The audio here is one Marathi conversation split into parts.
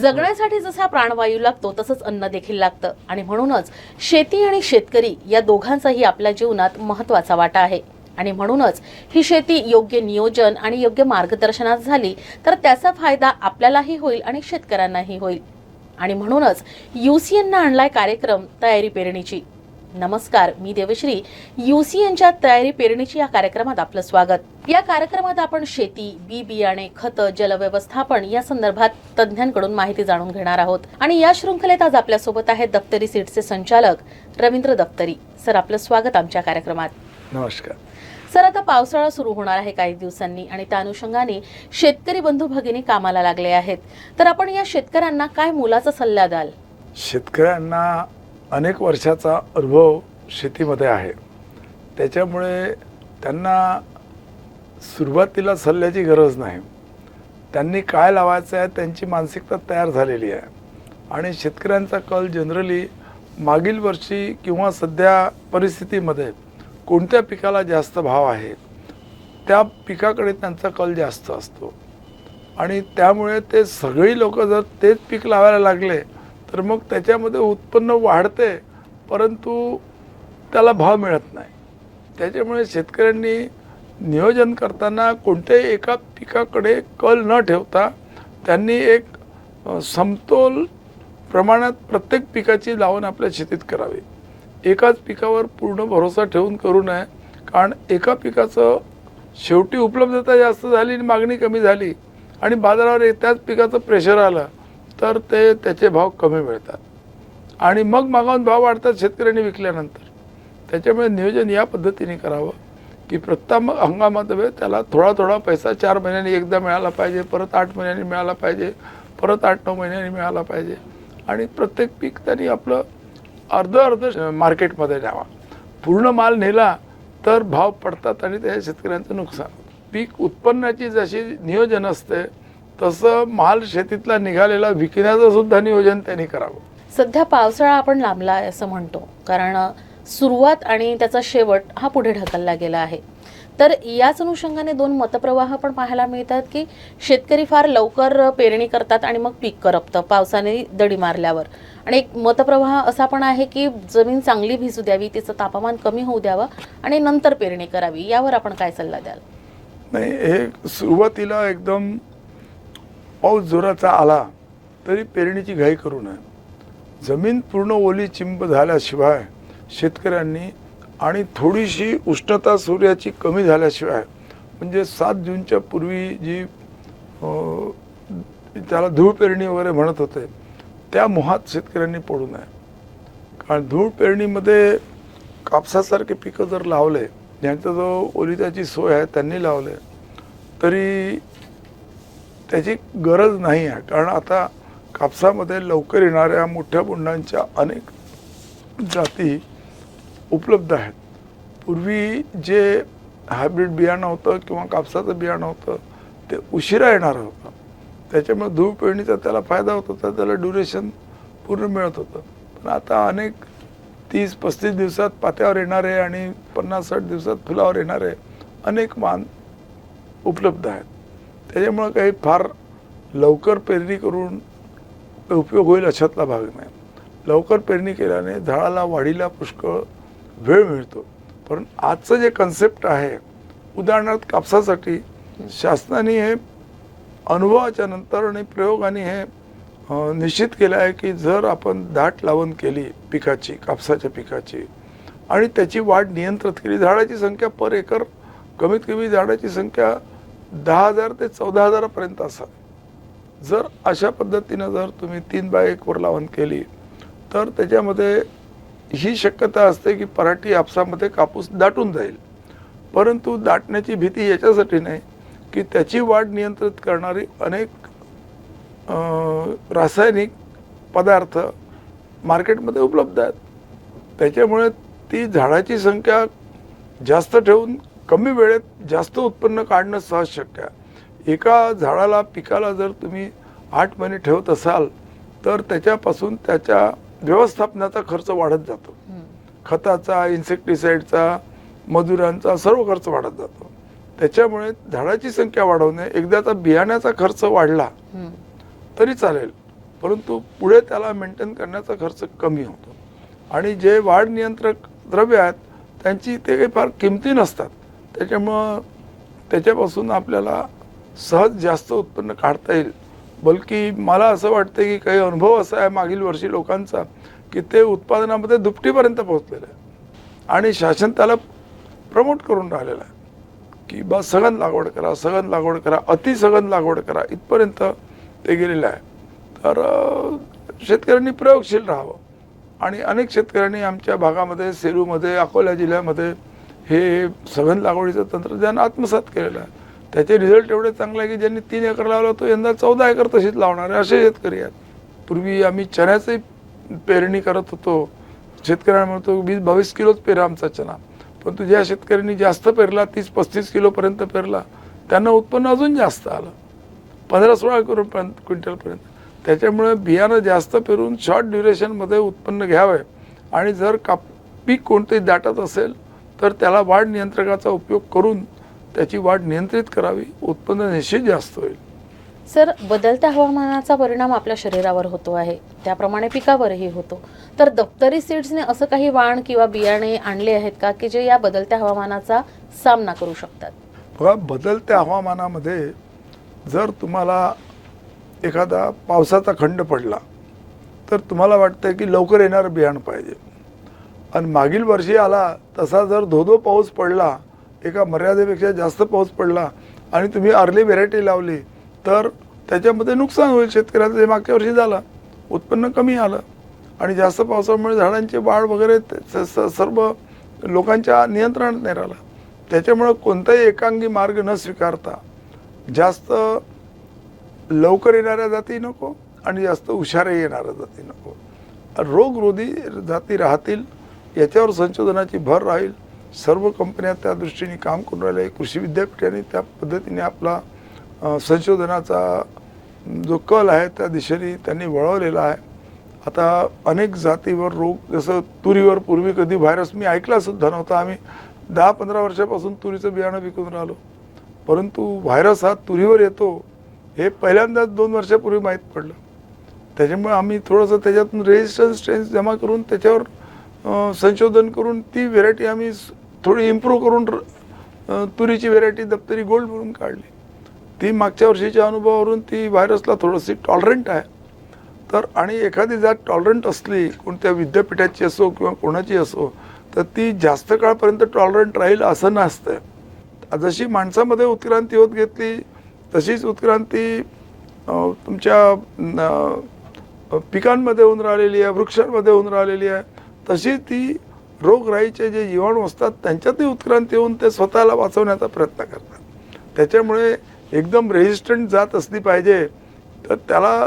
जगण्यासाठी जसा प्राणवायू लागतो तसंच अन्न देखील लागतं आणि म्हणूनच शेती आणि शेतकरी या दोघांचाही आपल्या जीवनात महत्त्वाचा वाटा आहे. आणि म्हणूनच ही शेती योग्य नियोजन आणि योग्य मार्गदर्शनात झाली तर त्याचा फायदा आपल्यालाही होईल आणि शेतकऱ्यांनाही होईल. आणि म्हणूनच UCNनं आणलाय कार्यक्रम तयारी पेरणीची. नमस्कार, मी देवश्री. UCNच्या तयारी पेरणीची या कार्यक्रमात आपलं स्वागत. या कार्यक्रमात आपण शेती, बी बियाणे, खतं, जलव्यवस्थापन या संदर्भात तज्ज्ञांकडून माहिती जाणून घेणार आहोत. आणि या शृंखलेत आज आपल्यासोबत आहेत दफ्तरी सीड्सचे संचालक रवींद्र दफ्तरी. सर, आपलं स्वागत आमच्या कार्यक्रमात. नमस्कार सर, आता पावसाळा सुरू होणार आहे काही दिवसांनी आणि त्या अनुषंगाने शेतकरी बंधू भगिनी कामाला लागले आहेत. तर आपण या शेतकऱ्यांना काय मोलाचा सल्ला द्याल? शेतकऱ्यांना अनेक वर्षाचा अनुभव शेतीमध्ये आहे, त्याच्यामुळे त्यांना सुरुवातीला सल्ल्याची गरज नाही. त्यांनी काय लावायचं आहे त्यांची मानसिकता तयार झालेली आहे. आणि शेतकऱ्यांचा कल जनरली मागील वर्षी किंवा सध्या परिस्थितीमध्ये कोणत्या पिकाला जास्त भाव आहे त्या पिकाकडे त्यांचा कल जास्त असतो. आणि त्यामुळे ते सगळी लोक जर तेच पीक लावायला लागले तर मग त्याच्यामध्ये उत्पन्न वाढते परंतु त्याला भाव मिळत नाही. त्याच्यामुळे शेतकऱ्यांनी नियोजन करताना कोणत्याही एका पिकाकडे कल न ठेवता त्यांनी एक समतोल प्रमाणात प्रत्येक पिकाची लावण आपल्या शेतीत करावी. एकाच पिकावर पूर्ण भरोसा ठेवून करू नये, कारण एका पिकाचं शेवटी उपलब्धता जास्त झाली आणि मागणी कमी झाली आणि बाजारावर त्याच पिकाचं प्रेशर आलं तर त्याचे भाव कमी मिळतात आणि मग मागावून भाव वाढतात शेतकऱ्यांनी विकल्यानंतर. त्याच्यामुळे नियोजन या पद्धतीने करावं की प्रत्येक हंगामात त्याला थोडा थोडा पैसा 4 महिन्यांनी एकदा मिळाला पाहिजे, परत 8 महिन्यांनी मिळाला पाहिजे, परत 8-9 महिन्यांनी मिळाला पाहिजे. आणि प्रत्येक पीक त्यांनी आपलं अर्ध मार्केटमध्ये न्यावा. पूर्ण माल नेला तर भाव पडतात आणि त्या शेतकऱ्यांचं नुकसान. पीक उत्पन्नाची जशी नियोजन असते तसं माल शेतीतला निघालेला विकण्याचं सुद्धा नियोजन त्यांनी करावं. सध्या पावसाळा आपण लांबला आहे असं म्हणतो, कारण सुरुवात आणि त्याचा शेवट हा पुढे ढकलला गेला आहे. तर याच अनुषंगाने 2 मतप्रवाह पण पाहायला मिळतात की शेतकरी फार लवकर पेरणी करतात आणि मग पीक करपतं पावसाने दडी मारल्यावर. आणि एक मतप्रवाह असा पण आहे की जमीन चांगली भिजू द्यावी, तिचं तापमान कमी होऊ द्यावं आणि नंतर पेरणी करावी. यावर आपण काय सल्ला द्याल? नाही, हे सुरुवातीला एकदम पाऊस जोराचा आला तरी पेरणीची घाई करू नये. जमीन पूर्ण ओली चिंब झाल्याशिवाय शेतकऱ्यांनी आणि थोडीशी उष्णता सूर्याची कमी झाल्याशिवाय म्हणजे 7 जूनच्या पूर्वी जी त्याला धूळ पेरणी वगैरे म्हणत होते त्या मोहात शेतकऱ्यांनी पडू नये. कारण धूळ पेरणीमध्ये कापसासारखे पिकं जर लावले, ज्यांचा जो ओलिताची सोय आहे त्यांनी लावले तरी त्याची गरज नाही आहे. कारण आता कापसामध्ये लवकर येणाऱ्या मोठ्या बोंडांच्या अनेक जाती उपलब्ध आहेत. पूर्वी जे हायब्रिड बियाणं होतं किंवा कापसाचं बियाणं होतं ते उशिरा येणारं होतं, त्याच्यामुळे धूळ पेरणीचा त्याला फायदा होत होता, त्याला ड्युरेशन पूर्ण मिळत होतं. पण आता अनेक 30-35 दिवसात पात्यावर येणारे आणि 50-60 दिवसात फुलावर येणारे अनेक मान उपलब्ध आहेत. त्याच्यामुळं काही फार लवकर पेरणी करून उपयोग होईल अशातला भाग नाही. लवकर पेरणी केल्याने झाडाला वाढीला पुष्कळ वेळ मिळतो. पण आजचं जे कन्सेप्ट आहे, उदाहरणार्थ कापसासाठी शासनाने हे अनुभवाच्या नंतर आणि प्रयोगाने हे निश्चित केलं आहे की जर आपण दाट लावण केली पिकाची, कापसाच्या पिकाची, आणि त्याची वाढ नियंत्रित केली, झाडाची संख्या पर एकर कमीत कमी झाडाची संख्या 10,000 ते 14,000 पर्यंत असावी. जर अशा पद्धतीनं जर तुम्ही 3x1 वर लावण केली तर त्याच्यामध्ये ही शक्यता असते की पराठी आपसामध्ये कापूस दाटून जाईल. परंतु दाटण्याची भीती याच्यासाठी नाही की त्याची वाढ नियंत्रित करणारी अनेक रासायनिक पदार्थ मार्केटमध्ये उपलब्ध आहेत. त्याच्यामुळे ती झाडाची संख्या जास्त ठेवून कमी वेळेत जास्त उत्पन्न काढणं सहज शक्य आहे. एका झाडाला पिकाला जर तुम्ही 8 महिने ठेवत असाल तर त्याच्यापासून त्याच्या व्यवस्थापनाचा खर्च वाढत जातो. खताचा, इन्सेक्टिसाइडचा, मजुरांचा सर्व खर्च वाढत जातो. त्याच्यामुळे झाडाची संख्या वाढवणे, एकदाचा बियाण्याचा खर्च वाढला तरी चालेल परंतु पुढे त्याला मेंटेन करण्याचा खर्च कमी होतो. आणि जे वाढ नियंत्रक द्रव्य आहेत त्यांची ते काही फार किमती नसतात, त्याच्यामुळं त्याच्यापासून आपल्याला सहज जास्त उत्पन्न काढता येईल. बल्कि मला असं वाटतं की काही अनुभव असा आहे मागील वर्षी लोकांचा की ते उत्पादनामध्ये दुपटीपर्यंत पोहोचलेलं आहे आणि शासन त्याला प्रमोट करून राहिलेलं आहे की बा सघन लागवड करा, सघन लागवड करा, अतिसघन लागवड करा, इथपर्यंत ते गेलेलं आहे. तर शेतकऱ्यांनी प्रयोगशील राहावं. आणि अनेक शेतकऱ्यांनी आमच्या भागामध्ये, सेलूमध्ये, अकोला जिल्ह्यामध्ये हे सघन लागवडीचं तंत्रज्ञान आत्मसात केलेलं आहे. त्याचे रिझल्ट एवढे चांगले आहे की ज्यांनी 3 एकर लावला तो यंदा 14 एकर तशीच लावणारे असे शेतकरी आहेत. पूर्वी आम्ही चण्याची पेरणी करत होतो, शेतकऱ्यांना म्हणतो 20-22 किलोच पेरा आमचा चणा, परंतु ज्या शेतकऱ्यांनी जास्त पेरला 30-35 किलोपर्यंत पेरला त्यांना उत्पन्न अजून जास्त आलं, 15-16 क्विंटलपर्यंत. त्याच्यामुळे बियाणं जास्त पेरून शॉर्ट ड्युरेशनमध्ये उत्पन्न घ्यावे आणि जर पीक कोणतेही दाटत असेल तर त्याला वाढ नियंत्रकाचा उपयोग करून त्याची वाढ नियंत्रित करावी, उत्पन्न निश्चित जास्त होईल. सर, बदलत्या हवामानाचा परिणाम आपल्या शरीरावर होतो आहे, त्याप्रमाणे पिकावरही होतो. तर दप्तरी सीड्सने असं काही वाण किंवा बियाणे आणले आहेत का की जे या बदलत्या हवामानाचा सामना करू शकतात? बघा, बदलत्या हवामानामध्ये जर तुम्हाला एखादा पावसाचा खंड पडला तर तुम्हाला वाटतं की लवकर येणारं बियाणं पाहिजे, आणि मागील वर्षी आला तसा जर धोधो पाऊस पडला, एका मर्यादेपेक्षा जास्त पाऊस पडला आणि तुम्ही अर्ली व्हेरायटी लावली तर त्याच्यामध्ये नुकसान होईल शेतकऱ्याचं. जे मागच्या वर्षी झालं, उत्पन्न कमी आलं आणि जास्त पावसामुळे झाडांची वाढ वगैरे सर्व लोकांच्या नियंत्रणात नाही राहिला. त्याच्यामुळं कोणताही एकांगी मार्ग न स्वीकारता जास्त लवकर येणाऱ्या जाती नको आणि जास्त हुशारही येणाऱ्या जाती नको, रोगरोधी जाती राहतील याच्यावर संशोधनाची भर राहील. सर्व कंपन्या त्या दृष्टीने काम करून राहिल्या. कृषी विद्यापीठाने त्या पद्धतीने आपला संशोधनाचा जो कल आहे त्या दिशेने त्यांनी वळवलेला आहे. आता अनेक जातीवर रोग, जसं तुरीवर पूर्वी कधी व्हायरस मी ऐकला सुद्धा नव्हता. आम्ही 10-15 वर्षापासून तुरीचं बियाणं विकून राहिलो, परंतु व्हायरस हा तुरीवर येतो हे पहिल्यांदाच 2 वर्षापूर्वी माहीत पडलं. त्याच्यामुळे आम्ही थोडंसं त्याच्यातून रेजिस्टन्स स्ट्रेन्स जमा करून त्याच्यावर संशोधन करून ती व्हेरायटी आम्ही थोडी इम्प्रूव्ह करून तुरीची व्हेरायटी दप्तरी गोल्ड म्हणून काढली. ती मागच्या वर्षीच्या अनुभवावरून ती व्हायरसला थोडीशी टॉलरंट आहे. तर आणि एखादी जात टॉलरंट असली, कोणत्या विद्यापीठाची असो किंवा कोणाची असो, तर ती जास्त काळपर्यंत टॉलरंट राहील असं नसतं. जशी माणसामध्ये उत्क्रांती होत घेतली तशीच उत्क्रांती तुमच्या पिकांमध्ये होऊन राहिलेली आहे, वृक्षांमध्ये होऊन राहिलेली आहे. तशी ती रोगराईचे जे जीवाणू असतात त्यांच्यातही उत्क्रांती होऊन ते स्वतःला वाचवण्याचा प्रयत्न करतात. त्याच्यामुळे एकदम रेजिस्टंट जात असली पाहिजे, तर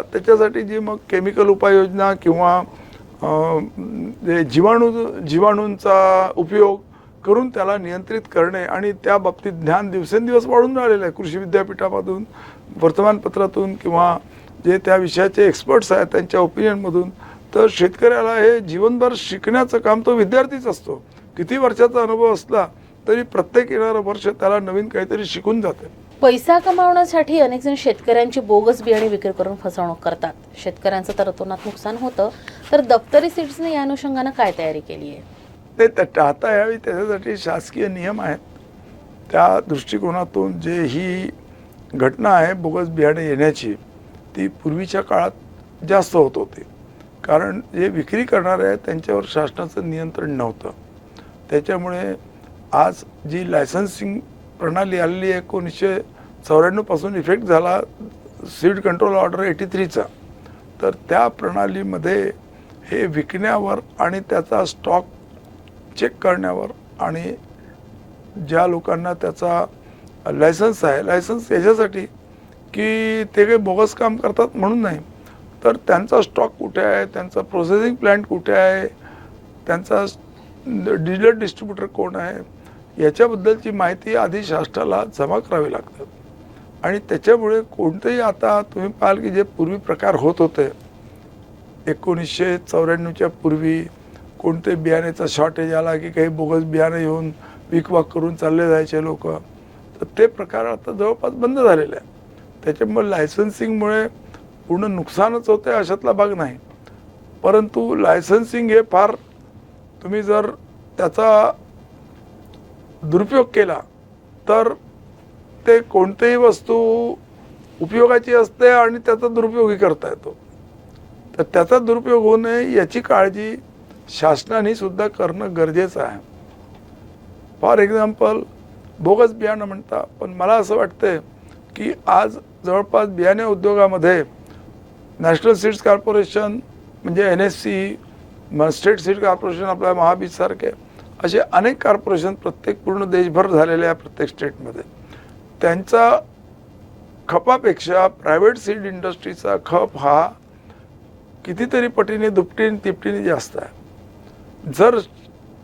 त्याच्यासाठी जी मग केमिकल उपाययोजना किंवा जे जीवाणूंचा उपयोग करून त्याला नियंत्रित करणे आणि त्या बाबतीत ज्ञान दिवसेंदिवस वाढून राहिलेलं आहे. कृषी विद्यापीठामधून, वर्तमानपत्रातून किंवा जे त्या विषयाचे एक्सपर्ट्स आहेत त्यांच्या ओपिनियनमधून. तर शेतकऱ्याला हे जीवनभर शिकण्याचं काम तो विद्यार्थीच असतो. किती वर्षाचा अनुभव असला तरी प्रत्येक येणारं वर्ष त्याला नवीन काहीतरी शिकून जाते. पैसा कमावण्यासाठी अनेक जण शेतकऱ्यांची बोगस बियाणे विक्री करून फसवणूक करतात. शेतकऱ्यांचं तर अतोनात नुकसान होतं. तर दप्तरी सीड्सने या अनुषंगानं काय तयारी केली आहे? ते टाळता यावी त्याच्यासाठी शासकीय नियम आहेत. त्या दृष्टिकोनातून जे ही घटना आहे बोगस बियाणे येण्याची, ती पूर्वीच्या काळात जास्त होत होती. कारण जे विक्री करणारे आहेत त्यांच्यावर शासनाचं नियंत्रण नव्हतं. त्याच्यामुळे आज जी लायसन्सिंग प्रणाली आलेली आहे 1994 पासून इफेक्ट झाला सीड कंट्रोल ऑर्डर 83चा, तर त्या प्रणालीमध्ये हे विकण्यावर आणि त्याचा स्टॉक चेक करण्यावर आणि ज्या लोकांना त्याचा लायसन्स आहे, लायसन्स याच्यासाठी की ते काही बोगस काम करतात म्हणून नाही, तर त्यांचा स्टॉक कुठे आहे, त्यांचा प्रोसेसिंग प्लांट कुठे आहे, त्यांचा डीलर डिस्ट्रीब्युटर कोण आहे, याच्याबद्दलची माहिती आधी शासनाला जमा करावी लागतात. आणि त्याच्यामुळे कोणतेही आता तुम्ही पाहाल की जे पूर्वी प्रकार होत होते 1994च्या पूर्वी, कोणते बियाण्याचा शॉर्टेज आला की काही बोगस बियाणे येऊन विकवाक करून चालले जायचे लोक, तर ते प्रकार आता जवळपास बंद झालेले आहे. त्याच्यामुळे लायसन्सिंगमुळे पूर्ण नुकसानच होते अशातला भाग नाही. परंतु लायसन्सिंग हे फार, तुम्ही जर त्याचा दुरुपयोग केला तर ते कोणतीही वस्तू उपयोगाची असते आणि त्याचा दुरुपयोगही करता येतो. तर त्याचा दुरुपयोग होऊ नये याची काळजी शासनाने सुद्धा करणं गरजेचं आहे. फॉर एक्झाम्पल बोगस बियाणं म्हणता, पण मला असं वाटतं की आज जवळपास बियाणे उद्योगामध्ये नॅशनल सीड्स कॉर्पोरेशन म्हणजे NSC, स्टेट सीड कॉर्पोरेशन आपल्या महाबीजसारखे असे अनेक कॉर्पोरेशन प्रत्येक पूर्ण देशभर झालेले आहे. प्रत्येक स्टेटमध्ये त्यांचा खपापेक्षा प्रायव्हेट सीड इंडस्ट्रीचा खप हा कितीतरी पटीने दुपटीने तिपटीने जास्त आहे. जर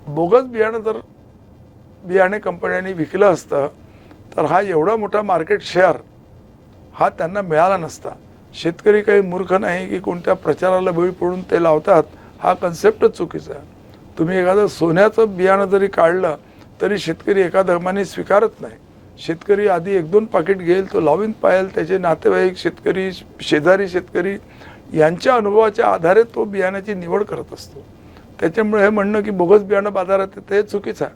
बोगस बियाणं जर बियाणे कंपन्यांनी विकलं असतं तर हा एवढा मोठा मार्केट शेअर हा त्यांना मिळाला नसता. शेतकरी काही मूर्ख नाही की कोणत्या प्रचाराला बळी पडून ते लावतात, हा कन्सेप्टच चुकीचा आहे. तुम्ही एखादं सोन्याचं बियाणं जरी काढलं तरी शेतकरी एका दमाने स्वीकारत नाही. शेतकरी आधी 1-2 पाकिट घेईल, तो लावीन पाहेल, त्याचे नातेवाईक शेतकरी, शेजारी शेतकरी यांच्या अनुभवाच्या आधारे तो बियाण्याची निवड करत असतो. त्याच्यामुळे हे म्हणणं की बोगस बियाणं बाजारात येतं हे चुकीचं आहे.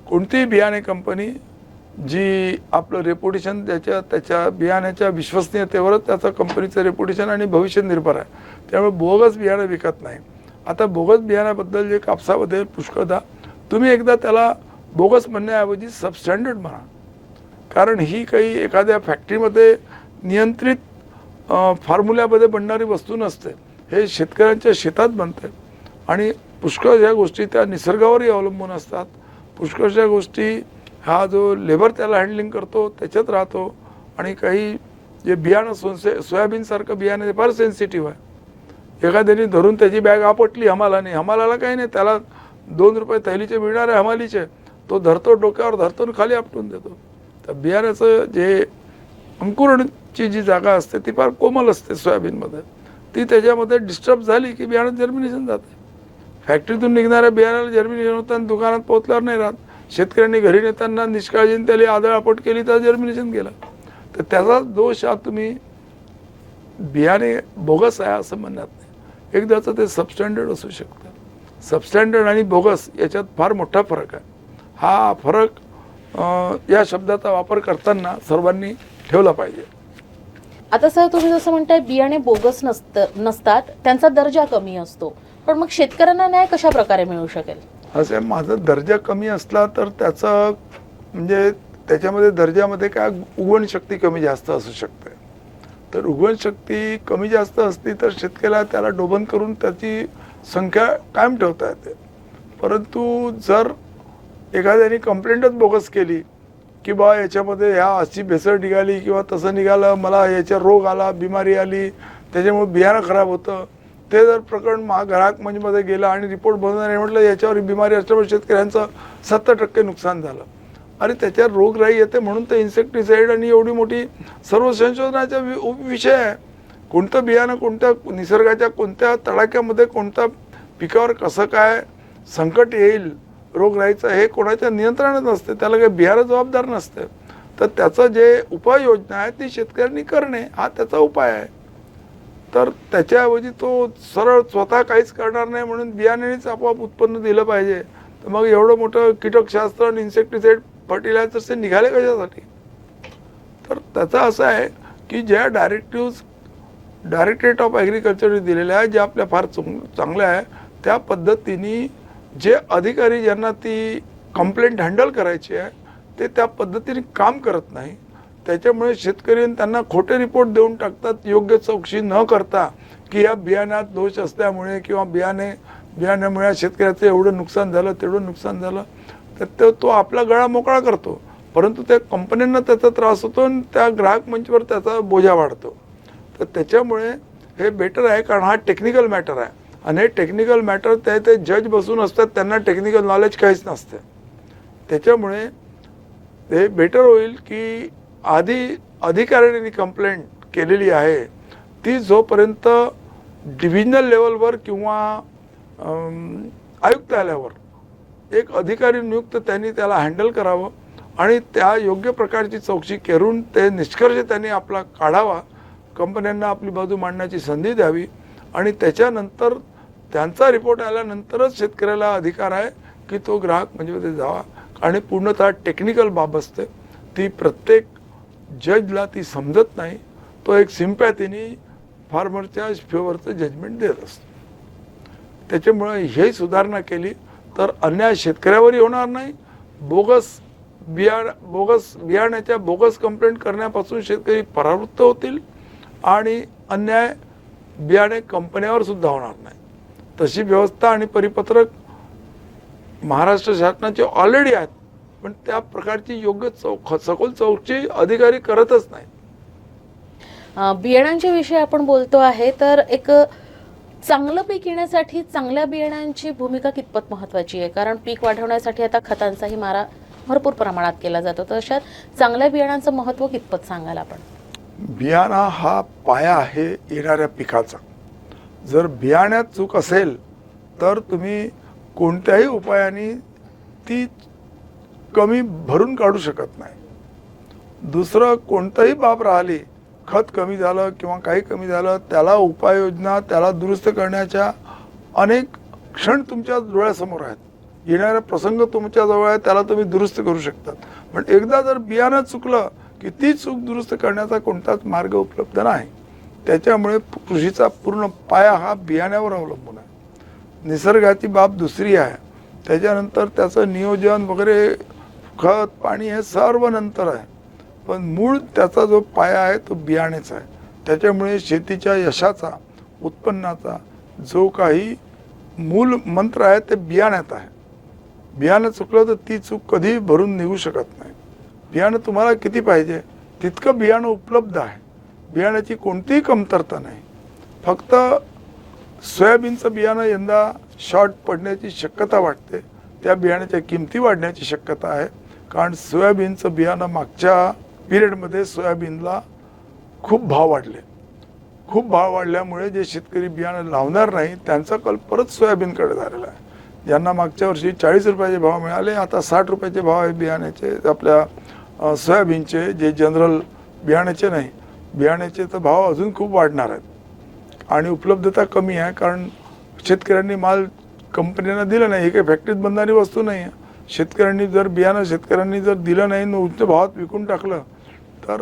कोणतीही बियाणे कंपनी जी आपलं रेप्युटेशन त्याच्या बियाण्याच्या विश्वसनीयतेवरच त्याचं कंपनीचं रेप्युटेशन आणि भविष्य निर्भर आहे. त्यामुळे बोगस बियाणं विकत नाही. आता बोगस बियाण्याबद्दल जे कापसामध्ये पुष्कळदा, तुम्ही एकदा त्याला बोगस म्हणण्याऐवजी सबस्टँडर्ड म्हणा. कारण ही काही एखाद्या फॅक्टरीमध्ये नियंत्रित फॉर्म्युल्यामध्ये बनणारी वस्तू नसते. हे शेतकऱ्यांच्या शेतात बनते आणि पुष्कळ ज्या गोष्टी त्या निसर्गावरही अवलंबून असतात. पुष्कळशा गोष्टी हा जो लेबर त्याला हँडलिंग करतो त्याच्यात राहतो. आणि काही जे बियाणं सोयाबीनसारखं बियाणं फार सेन्सिटिव्ह आहे. एखाद्याने धरून त्याची बॅग आपटली हमालाने, हमालाला काही नाही, त्याला 2 रुपये थैलीचे मिळणार आहे हमालीचे, तो धरतो, डोक्यावर धरतो आणि खाली आपटून देतो. तर बियाण्याचं जे अंकुरणची जी जागा असते ती फार कोमल असते सोयाबीनमध्ये, ती त्याच्यामध्ये डिस्टर्ब झाली की बियाणं जर्मिनेशन जाते. फॅक्टरीतून निघणाऱ्या बियाण्याला जर्मिनेशन होतं आणि दुकानात पोहोचल्यावर नाही राहत. शेतकऱ्यांनी घरी नेताना निष्काळजीने त्याला आदळआपट केली तर जर्मिनेशन गेलं. तर त्याचा दोष हा तुम्ही बियाणे बोगस आहे असं म्हणत नाही. एकदाचं ते सबस्टँडर्ड असू शकतं. सबस्टँडर्ड आणि बोगस याच्यात फार मोठा फरक आहे. हा फरक या शब्दाचा वापर करताना सर्वांनी ठेवला पाहिजे. आता सर तुम्ही जसं म्हणताय बियाणे बोगस नसतात, त्यांचा दर्जा कमी असतो, पण मग शेतकऱ्यांना न्याय कशा प्रकारे मिळू शकेल? असं माझा दर्जा कमी असला तर त्याचा म्हणजे त्याच्यामध्ये दर्जामध्ये काय उगवण शक्ती कमी जास्त असू शकते. तर उगवण शक्ती कमी जास्त असली तर शेतकऱ्याला त्याला डोबन करून त्याची संख्या कायम ठेवता येते. परंतु जर एखाद्याने कंप्लेंटच बोगस केली की बा याच्यामध्ये ह्या अशी भेसळ निघाली किंवा तसं निघालं, मला याच्या रोग आला, बिमारी आली, त्याच्यामुळे बियाणं खराब होतं, ते जर प्रकरण ग्राहक मंचमध्ये गेलं आणि रिपोर्ट बनवणारे म्हटलं याच्यावर बिमारी असल्यामुळे शेतकऱ्यांचं 70% नुकसान झालं. आणि त्याच्यावर रोगराई येते म्हणून ते इन्सेक्टिसाईड आणि एवढी मोठी सर्व संशोधनाचा विषय आहे. कोणतं बियाणं कोणत्या निसर्गाच्या कोणत्या तडाख्यामध्ये कोणत्या पिकावर कसं काय संकट येईल रोगराईचं हे कोणाच्या नियंत्रणात नसते. त्याला काही बियाणं जबाबदार नसते. तर त्याचं जे उपाययोजना आहे ती शेतकऱ्यांनी करणे हा त्याचा उपाय आहे. तर त्याच्याऐवजी तो सरळ स्वतः काहीच करणार नाही म्हणून बियाणेच आपोआप उत्पन्न दिलं पाहिजे. तर मग एवढं मोठं कीटकशास्त्र आणि इन्सेक्टिसाईड फर्टिलायझर्स ते निघाले कशासाठी? तर त्याचं असं आहे की ज्या डायरेक्टरेट ऑफ ॲग्रिकल्चरने दिलेल्या आहे, ज्या आपल्या फार चांगल्या आहे, त्या पद्धतीने जे अधिकारी ज्यांना ती कंप्लेंट हँडल करायची आहे ते त्या पद्धतीने काम करत नाही. त्याच्यामुळे शेतकरी त्यांना खोटे रिपोर्ट देऊन टाकतात, योग्य चौकशी न करता की या बियाण्यात दोष असल्यामुळे किंवा बियाण्यामुळे शेतकऱ्याचं एवढं नुकसान झालं तेवढं नुकसान झालं. तर तो आपला गळा मोकळा करतो, परंतु त्या कंपन्यांना त्याचा त्रास होतो आणि त्या ग्राहक मंचवर त्याचा बोजा वाढतो. तर त्याच्यामुळे हे बेटर आहे, कारण हा टेक्निकल मॅटर आहे आणि हे टेक्निकल मॅटर ते जज बसून असतात, त्यांना टेक्निकल नॉलेज काहीच नसते. त्याच्यामुळे हे बेटर होईल की आधी अधिकाऱ्यांनी कंप्लेंट केलेली आहे ती जोपर्यंत डिव्हिजनल लेवलवर किंवा आयुक्तालयावर एक अधिकारी नियुक्त त्यांनी त्याला हँडल करावं आणि त्या योग्य प्रकारची चौकशी करून ते निष्कर्ष त्यांनी आपला काढावा कंपन्यांना आपली बाजू मांडण्याची संधी द्यावी आणि त्याच्यानंतर त्यांचा रिपोर्ट आल्यानंतरच शेतकऱ्याला अधिकार आहे की तो ग्राहक मंडळीमध्ये जावा. आणि पूर्णतः टेक्निकल बाब असते, ती प्रत्येक जजला ती समजत नाही. तो एक सिम्पॅथीने फार्मरच्या फेवरचं जजमेंट देत असतो. त्याच्यामुळे हे सुधारणा केली तर अन्याय शेतकऱ्यावरही होणार नाही. बोगस बियाण्याच्या बोगस कंप्लेंट करण्यापासून शेतकरी परावृत्त होतील आणि अन्याय बियाणे कंपन्यावर सुद्धा होणार नाही. तशी व्यवस्था आणि परिपत्रक महाराष्ट्र शासनाचे ऑलरेडी आहेत, पण त्या प्रकारची योग्य सखोल चौकशी अधिकारी करतच नाही. बियाणांच्या विषयी आपण बोलतो आहे, तर एक चांगलं पीक येण्यासाठी चांगल्या बियाणांची भूमिका कितपत महत्त्वाची आहे? कारण पीक वाढवण्यासाठी आता खतांचाही मारा भरपूर प्रमाणात केला जातो, तर अशात चांगल्या बियाणांचं महत्त्व कितपत सांगाल आपण? बियाणा हा पाया आहे येणाऱ्या पिकाचा. जर बियाण्यात चूक असेल तर तुम्ही कोणत्याही उपायाने ती कमी भरून काढू शकत नाही. दुसरं कोणतंही बाब राहिली, खत कमी झालं किंवा काही कमी झालं, त्याला उपाययोजना, त्याला दुरुस्त करण्याच्या अनेक क्षण तुमच्या डोळ्यासमोर आहेत. येणारा प्रसंग तुमच्याजवळ आहे, त्याला तुम्ही दुरुस्त करू शकतात. पण एकदा जर बियाणं चुकलं की ती चूक दुरुस्त करण्याचा कोणताच मार्ग उपलब्ध नाही. त्याच्यामुळे कृषीचा पूर्ण पाया हा बियाण्यावर अवलंबून आहे. निसर्गाची बाब दुसरी आहे, त्याच्यानंतर त्याचं नियोजन वगैरे, खत पाणी हे सर्व नंतर आहे, पण मूळ त्याचा जो पाया आहे तो बियाणेच आहे. त्याच्यामुळे शेतीच्या यशाचा, उत्पन्नाचा जो काही मूल मंत्र आहे ते बियाण्यात आहे. बियाणं चुकलं तर ती चूक कधी भरून निघू शकत नाही. बियाणं तुम्हाला किती पाहिजे तितकं बियाणं उपलब्ध आहे. बियाण्याची कोणतीही कमतरता नाही. फक्त सोयाबीनचं बियाणं यंदा शॉर्ट पडण्याची शक्यता वाटते. त्या बियाण्याच्या किमती वाढण्याची शक्यता आहे, कारण सोयाबीनचं बियाणं मागच्या पिरियडमध्ये सोयाबीनला खूप भाव वाढले. खूप भाव वाढल्यामुळे जे शेतकरी बियाणं लावणार नाही त्यांचा कल परत सोयाबीनकडे झालेला आहे. ज्यांना मागच्या वर्षी 40 रुपयाचे भाव मिळाले, आता 60 रुपयाचे भाव आहे बियाण्याचे, आपल्या सोयाबीनचे, जे जनरल बियाण्याचे नाही. बियाण्याचे तर भाव अजून खूप वाढणार आहेत आणि उपलब्धता कमी आहे, कारण शेतकऱ्यांनी माल कंपन्यांना दिलं नाही. हे काही फॅक्टरीत बनणारी वस्तू नाही आहे. शेतकऱ्यांनी जर बियाणं शेतकऱ्यांनी जर दिलं नाही आणि उच्च भावात विकून टाकलं तर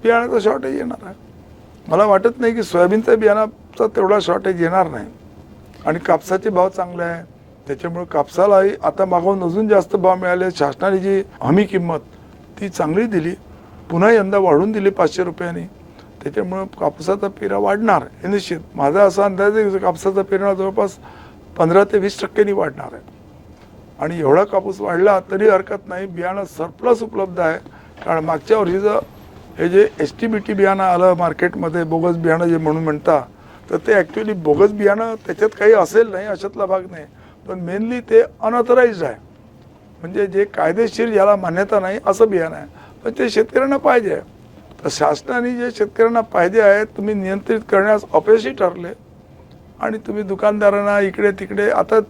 बियाण्याचं शॉर्टेज येणार आहे. मला वाटत नाही की सोयाबीनच्या बियाणाचा तेवढा शॉर्टेज येणार नाही. आणि कापसाचे भाव चांगले आहे, त्याच्यामुळे कापसालाही आता मागून अजून जास्त भाव मिळाले. शासनाने जी हमी किंमत ती चांगली दिली, पुन्हा यंदा वाढून दिली 500 रुपयांनी. त्याच्यामुळं कापसाचा पेरा वाढणार हे निश्चित. माझा असा अंदाज आहे की कापसाचा पेरा जवळपास 15 ते 20% वाढणार आहे. आणि एवढा कापूस वाढला तरी हरकत नाही. बियाणं सरप्लस उपलब्ध आहे, कारण मागच्या वर्षीचं हे जे STBT बियाणं आलं मार्केटमध्ये, बोगस बियाणं जे म्हणून म्हणता, तर ते ॲक्च्युली बोगस बियाणं त्याच्यात काही असेल नाही अशातला भाग नाही, पण मेनली ते अनऑथराइज्ड आहे. म्हणजे जे कायदेशीर ज्याला मान्यता नाही असं बियाणं आहे, पण ते शेतकऱ्यांना पाहिजे आहे. तर शासनाने जे शेतकऱ्यांना पाहिजे आहे तुम्ही नियंत्रित करण्यास अपयशी ठरले आणि तुम्ही दुकानदारांना इकडे तिकडे, आता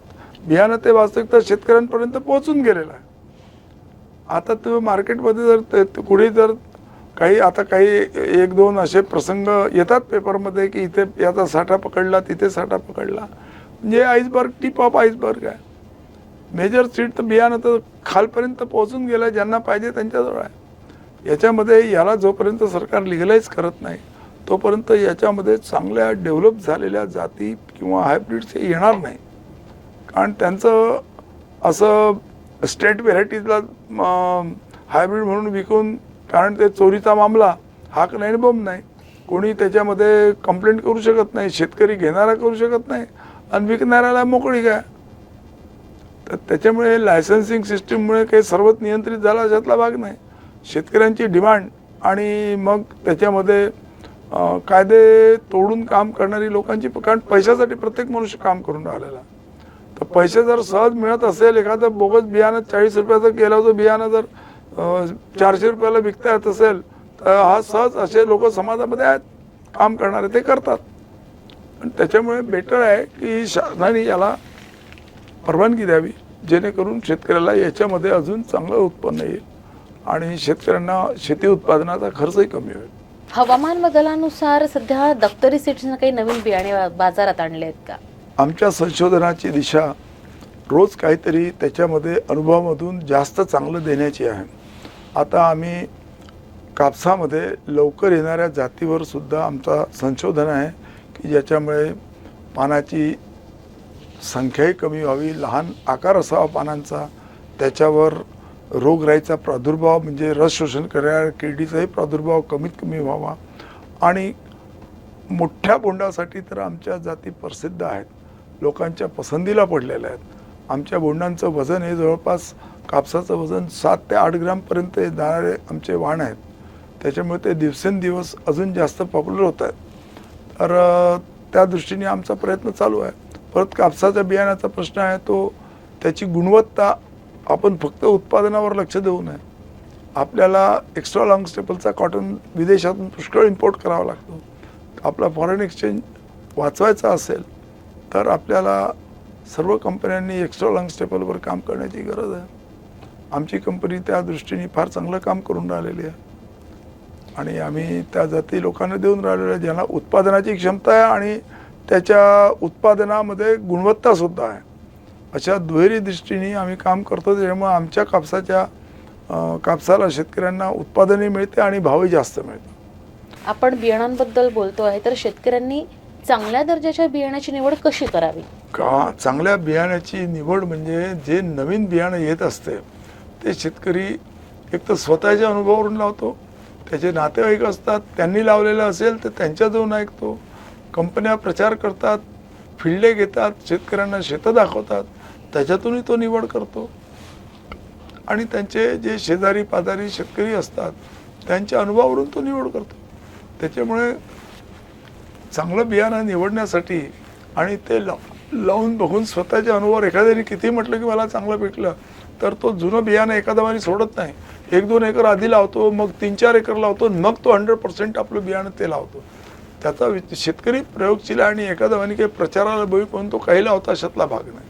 बियाणं ते वास्तविकता शेतकऱ्यांपर्यंत पोहोचून गेलेलं आहे. आता तुम्ही मार्केटमध्ये जर कुठे जर काही, आता काही 1-2 असे प्रसंग येतात पेपरमध्ये की इथे याचा साठा पकडला, तिथे साठा पकडला, म्हणजे आईसबर्ग, टिप ऑफ आईसबर्ग आहे. मेजर सीड तर बियाणं तर खालपर्यंत पोहोचून गेलं, ज्यांना पाहिजे त्यांच्याजवळ आहे. याच्यामध्ये याला जोपर्यंत सरकार लिगलाइज करत नाही तोपर्यंत याच्यामध्ये चांगल्या डेव्हलप झालेल्या जाती किंवा हायब्रिड्स हे येणार नाही. कारण त्यांचं असं स्टेट व्हेरायटीजला हायब्रिड म्हणून विकून, कारण ते चोरीचा मामला हाक नाही बंब नाही, कोणी त्याच्यामध्ये कंप्लेंट करू शकत नाही, शेतकरी घेणारा करू शकत नाही आणि विकणाऱ्याला मोकळी काय. तर त्याच्यामुळे लायसन्सिंग सिस्टीममुळे काही सर्वच नियंत्रित झाला अशातला भाग नाही. शेतकऱ्यांची डिमांड आणि मग त्याच्यामध्ये कायदे तोडून काम करणारी लोकांची, कारण पैशासाठी प्रत्येक मनुष्य काम करून राहिलेला. तर पैसे जर सहज मिळत असेल, एखादं बोगस बियाणं 40 रुपयाचं केलं होतं बियाणं जर 400 रुपयाला विकता येत असेल तर हा सहज असे लोक समाजामध्ये आहेत काम करणारे, ते करतात. आणि त्याच्यामुळे बेटर आहे की शासनाने याला परवानगी द्यावी, जेणेकरून शेतकऱ्याला याच्यामध्ये अजून चांगलं उत्पन्न येईल आणि शेतकऱ्यांना शेती उत्पादनाचा खर्चही कमी होईल. हवामान बदलानुसार सध्या दप्तरी सीड्सनं काही नवीन बियाणे बाजारात आणले आहेत का? आमच्या संशोधनाची दिशा रोज काहीतरी त्याच्यामध्ये अनुभवामधून जास्त चांगलं देण्याची आहे. आता आम्ही कापसामध्ये लवकर येणाऱ्या जातीवर सुद्धा आमचा संशोधन आहे की ज्याच्यामुळे पानाची संख्याही कमी व्हावी, लहान आकार असावा पानांचा, त्याच्यावर रोगराईचा प्रादुर्भाव म्हणजे रस शोषण करणाऱ्या किडीचाही प्रादुर्भाव कमीत कमी व्हावा. आणि मोठ्या बोंडासाठी तर आमच्या जाती प्रसिद्ध आहेत, लोकांच्या पसंतीला पडलेल्या आहेत. आमच्या बोंडांचं वजन हे जवळपास कापसाचं वजन 7 ते 8 ग्रामपर्यंत जाणारे आमचे वाण आहेत. त्याच्यामुळे ते दिवसेंदिवस अजून जास्त पॉप्युलर होत आहेत. तर त्या दृष्टीने आमचा प्रयत्न चालू आहे. परत कापसाच्या बियाण्याचा प्रश्न आहे तो त्याची गुणवत्ता आपण फक्त उत्पादनावर लक्ष देऊ नये. आपल्याला एक्स्ट्रा लॉंग स्टेपलचा कॉटन विदेशातून पुष्कळ इम्पोर्ट करावा लागतो. आपला फॉरेन एक्सचेंज वाचवायचा असेल तर आपल्याला सर्व कंपन्यांनी एक्स्ट्रा लॉंग स्टेपलवर काम करण्याची गरज आहे. आमची कंपनी त्या दृष्टीने फार चांगलं काम करून राहिलेली आहे आणि आम्ही त्या जाती लोकांना देऊन राहिलेलो आहे ज्यांना उत्पादनाची क्षमता आहे आणि त्याच्या उत्पादनामध्ये गुणवत्तासुद्धा आहे. अशा दुहेरी दृष्टीने आम्ही काम करतो. त्याच्यामुळे आमच्या कापसाला शेतकऱ्यांना उत्पादनही मिळते आणि भावही जास्त मिळतो. आपण बियाणांबद्दल बोलतो आहे तर शेतकऱ्यांनी चांगल्या दर्जाच्या बियाण्याची निवड कशी करावी? चांगल्या बियाण्याची निवड म्हणजे जे नवीन बियाणं येत असते ते शेतकरी एक तर स्वतःच्या अनुभवावरून लावतो, त्याचे नातेवाईक असतात त्यांनी लावलेलं असेल तर त्यांच्याजवळून ऐकतो, कंपन्या प्रचार करतात, फिल्डे घेतात, शेतकऱ्यांना शेतं दाखवतात, त्याच्यातूनही तो निवड करतो. आणि त्यांचे जे शेजारी पाजारी शेतकरी असतात त्यांच्या अनुभवावरून तो निवड करतो. त्याच्यामुळे चांगलं बियाणं निवडण्यासाठी आणि ते लावून बघून स्वतःच्या अनुभवावर एखाद्याने किती म्हटलं की मला चांगलं पिकलं तर तो जुनं बियाणं एखादा वारी सोडत नाही. 1-2 एकर आधी लावतो, मग 3-4 एकर लावतो, मग तो 100% आपलं बियाणं ते लावतो. त्याचा शेतकरी प्रयोगशील आणि एखादा वाणी काही प्रचाराला बळी पडून तो काही लावता अशातला भाग नाही.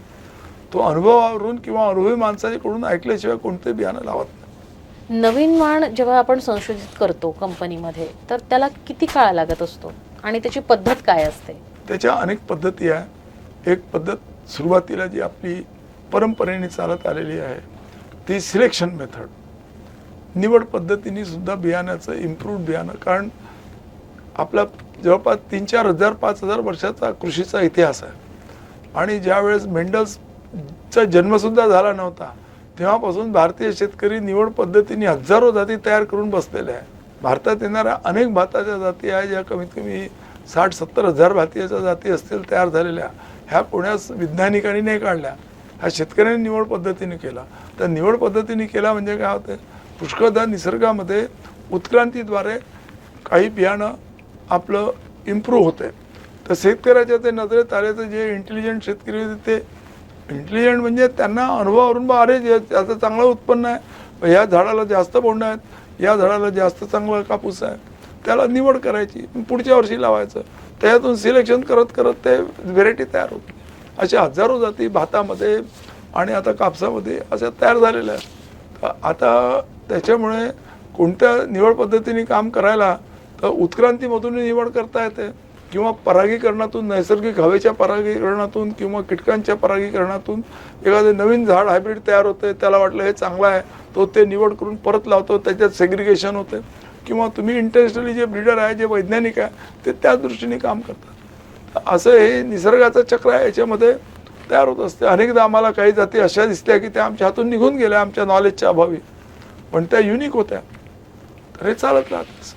तो अनुभवावरून किंवा अनुभवी माणसाच्याकडून ऐकल्याशिवाय कोणते बियाणं लावत नाही. नवीन वाण जेव्हा आपण संशोधित करतो कंपनीमध्ये तर त्याला किती काळ लागत असतो आणि त्याची पद्धत काय असते? त्याच्या अनेक पद्धती आहे. एक पद्धत सुरुवातीला जी आपली परंपरेने चालत आलेली आहे ती सिलेक्शन मेथड, निवड पद्धतीने सुद्धा बियाण्याचं इम्प्रूव्ड बियाणं. कारण आपला जवळपास 3-4 हजार 5,000 वर्षाचा कृषीचा इतिहास आहे आणि ज्यावेळेस मेंडल्सचा जन्मसुद्धा झाला नव्हता तेव्हापासून भारतीय शेतकरी निवड पद्धतीने हजारो जाती तयार करून बसलेले आहे. भारतात येणाऱ्या अनेक भाताच्या जाती आहे ज्या कमीत कमी 60-70 हजार भातीच्या जाती असतील तयार झालेल्या. ह्या कोण्याच वैज्ञानिकांनी नाही काढल्या, ह्या शेतकऱ्यांनी निवड पद्धतीने केला. तर निवड पद्धतीने केला म्हणजे काय होतं, पुष्कळदा निसर्गामध्ये उत्क्रांतीद्वारे काही बियाणं आपलं इम्प्रूव्ह होते. तर शेतकऱ्याच्या ते नजरेत आले तर जे इंटेलिजंट शेतकरी होते ते इंटेलिजंट म्हणजे त्यांना अनुभवावरून अरे याचं चांगलं उत्पन्न आहे, ह्या झाडाला जास्त बोंड आहेत, या झाडाला जास्त चांगला कापूस आहे, त्याला निवड करायची, पुढच्या वर्षी लावायचं. त्याच्यातून सिलेक्शन करत करत ते व्हेरायटी तयार होते. अशा हजारो जाती भातामध्ये आणि आता कापसामध्ये अशा तयार झालेल्या आहेत. आता त्याच्यामुळे कोणत्या निवड पद्धतीने काम करायला तर उत्क्रांतीमधून निवड करता येते किंवा परागीकरणातून, नैसर्गिक हवेच्या परागीकरणातून किंवा कीटकांच्या परागीकरणातून एखादं नवीन झाड हायब्रिड तयार होते, त्याला वाटलं हे चांगलं आहे, तो ते निवड करून परत लावतो, त्याच्यात सेग्रिगेशन होते. किंवा तुम्ही इंटरनॅशनली जे ब्रीडर आहे, जे वैज्ञानिक आहे ते त्या दृष्टीने काम करतात. असं हे निसर्गाचं चक्र आहे, याच्यामध्ये तयार होत असते. अनेकदा आम्हाला काही जाती अशा दिसल्या की त्या आमच्या हातून निघून गेल्या आमच्या नॉलेजच्या अभावी, पण त्या युनिक होत्या. तर हे चालत राहतं.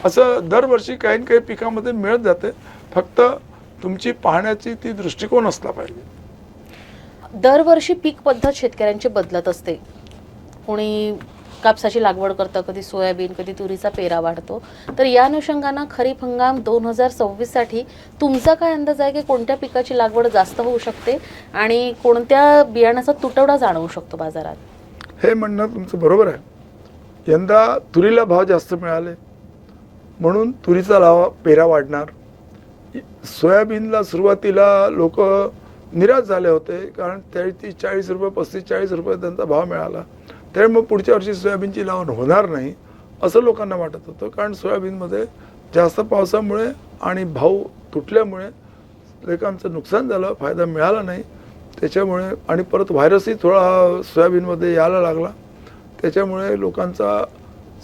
असं दरवर्षी काही ना काही पिकामध्ये मिळत जाते, फक्त तुमची पाहण्याची ती दृष्टिकोन असला पाहिजे. दरवर्षी पीक पद्धत शेतकऱ्यांची बदलत असते. कोणी कापसाची लागवड करतं, कधी सोयाबीन, कधी तुरीचा पेरा वाढतो. तर या अनुषंगानं खरीप हंगाम 2026साठी तुमचा काय अंदाज आहे की कोणत्या पिकाची लागवड जास्त होऊ शकते आणि कोणत्या बियाण्याचा तुटवडा जाणवू शकतो बाजारात? हे म्हणणं तुमचं बरोबर आहे. यंदा तुरीला भाव जास्त मिळाले म्हणून तुरीचा पेरा वाढणार. सोयाबीनला सुरुवातीला लोक निराश झाले होते कारण 40 रुपये 35-40 रुपये त्यांचा भाव मिळाला. त्यामुळे मग पुढच्या वर्षी सोयाबीनची लावण होणार नाही असं लोकांना वाटत होतं. कारण सोयाबीनमध्ये जास्त पावसामुळे आणि भाव तुटल्यामुळे लोकांचं नुकसान झालं, फायदा मिळाला नाही. त्याच्यामुळे आणि परत व्हायरसही थोडा सोयाबीनमध्ये यायला लागला. त्याच्यामुळे लोकांचा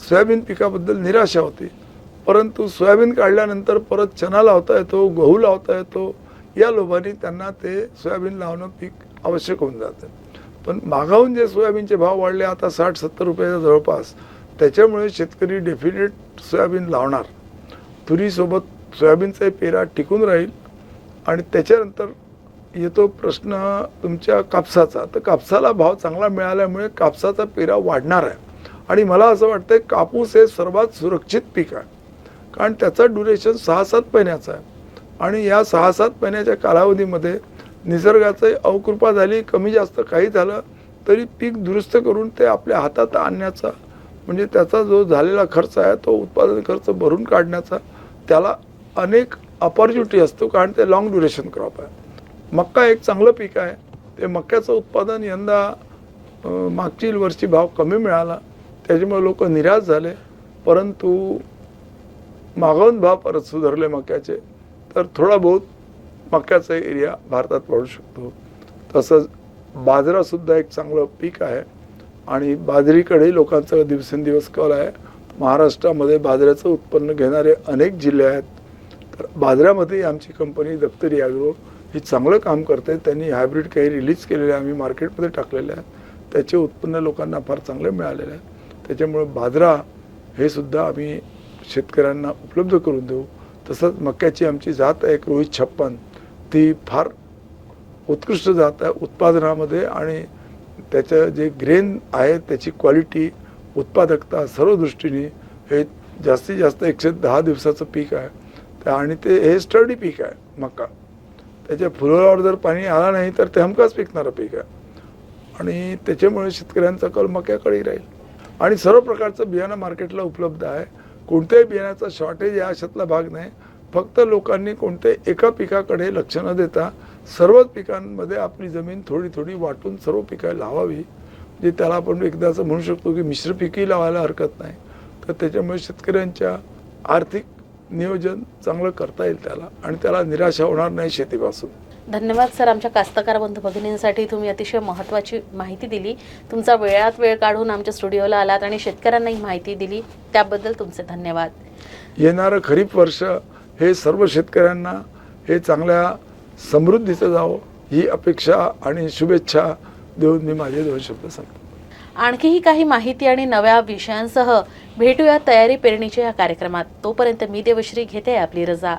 सोयाबीन पिकाबद्दल निराशा होती. परंतु सोयाबीन काढल्यानंतर परत चणा लावता येतो, गहू लावता येतो, या लोभाने त्यांना ते सोयाबीन लावणं पीक आवश्यक होऊन जातं. पण मागाहून जे सोयाबीनचे भाव वाढले आता 60-70 रुपयाच्या जवळपास, त्याच्यामुळे शेतकरी डेफिनेट सोयाबीन लावणार. तुरीसोबत सोयाबीनचाही पेरा टिकून राहील. आणि त्याच्यानंतर येतो प्रश्न तुमच्या कापसाचा. तर कापसाला भाव चांगला मिळाल्यामुळे कापसाचा पेरा वाढणार आहे. आणि मला असं वाटतं कापूस हे सर्वात सुरक्षित पीक आहे, कारण त्याचा ड्युरेशन 6-7 महिन्याचा आहे. आणि या 6-7 महिन्याच्या कालावधीमध्ये निसर्गाची अवकृपा झाली, कमी जास्त काही झालं तरी पीक दुरुस्त करून ते आपल्या हातात आणण्याचा, म्हणजे त्याचा जो झालेला खर्च आहे तो उत्पादन खर्च भरून काढण्याचा त्याला अनेक अपॉर्च्युनिटी असतो, कारण ते लॉंग ड्युरेशन क्रॉप आहे. मक्का एक चांगलं पीक आहे. ते मक्याचं उत्पादन यंदा मागची वर्षी भाव कमी मिळाला, त्याच्यामुळे लोक निराश झाले. परंतु मागवून भाव परत सुधारले मक्याचे, तर थोडा बहुत मक्याचा एरिया भारतात वाढू शकतो. तसंच बाजरासुद्धा एक चांगलं पीक आहे आणि बाजरीकडे लोकांचा दिवसेंदिवस कल आहे. महाराष्ट्रामध्ये बाजऱ्याचं उत्पन्न घेणारे अनेक जिल्हे आहेत. तर बाजऱ्यामध्ये आमची कंपनी दप्तरी ॲग्रो ही चांगलं काम करते. त्यांनी हायब्रिड काही रिलीज केलेले आम्ही मार्केटमध्ये टाकलेले आहेत. त्याचे उत्पन्न लोकांना फार चांगले मिळालेले आहे. त्याच्यामुळे बाजरा हे सुद्धा आम्ही शेतकऱ्यांना उपलब्ध करून देऊ. तसंच मक्याची आमची जात आहे एक रोहित 56, ती फार उत्कृष्ट जात आहे उत्पादनामध्ये. आणि त्याचं जे ग्रेन आहे त्याची क्वालिटी, उत्पादकता सर्व दृष्टीने हे जास्तीत जास्त 110 दिवसाचं पीक आहे. आणि ते हे स्टर्डी पीक आहे मका. त्याच्या फुलावर जर पाणी आला नाही तर ते हमखास पिकणारं पीक आहे. आणि त्याच्यामुळे शेतकऱ्यांचा कल मक्याकडे राहील. आणि सर्व प्रकारचं बियाणं मार्केटला उपलब्ध आहे. कोणत्याही बियाण्याचा शॉर्टेज या अशातला भाग नाही. फक्त लोकांनी कोणत्याही एका पिकाकडे लक्ष न देता सर्वच पिकांमध्ये आपली जमीन थोडी थोडी वाटून सर्व पिकं लावावी. जे त्याला आपण एकदा असं म्हणू शकतो की मिश्र पिकही लावायला हरकत नाही. तर त्याच्यामुळे शेतकऱ्यांच्या आर्थिक नियोजन चांगलं करता येईल त्याला, आणि त्याला निराशा होणार नाही शेतीपासून. धन्यवाद सर. आमच्या कास्तकार बंधू भगिनींसाठी तुम्ही अतिशय महत्त्वाची माहिती दिली. तुमचा वेळात वेळ काढून आमच्या स्टुडिओला आलात आणि शेतकऱ्यांना ही माहिती दिली, त्याबद्दल तुमचे धन्यवाद. येणारं खरीप वर्ष हे सर्व शेतकऱ्यांना हे चांगल्या समृद्धीचं जावं ही अपेक्षा आणि शुभेच्छा देऊन मी माझे 2 शब्द सांगतो. आणखीही काही माहिती आणि नव्या विषयांसह भेटूया तयारी पेरणीच्या या कार्यक्रमात. तोपर्यंत मी देवश्री घेते आपली रजा.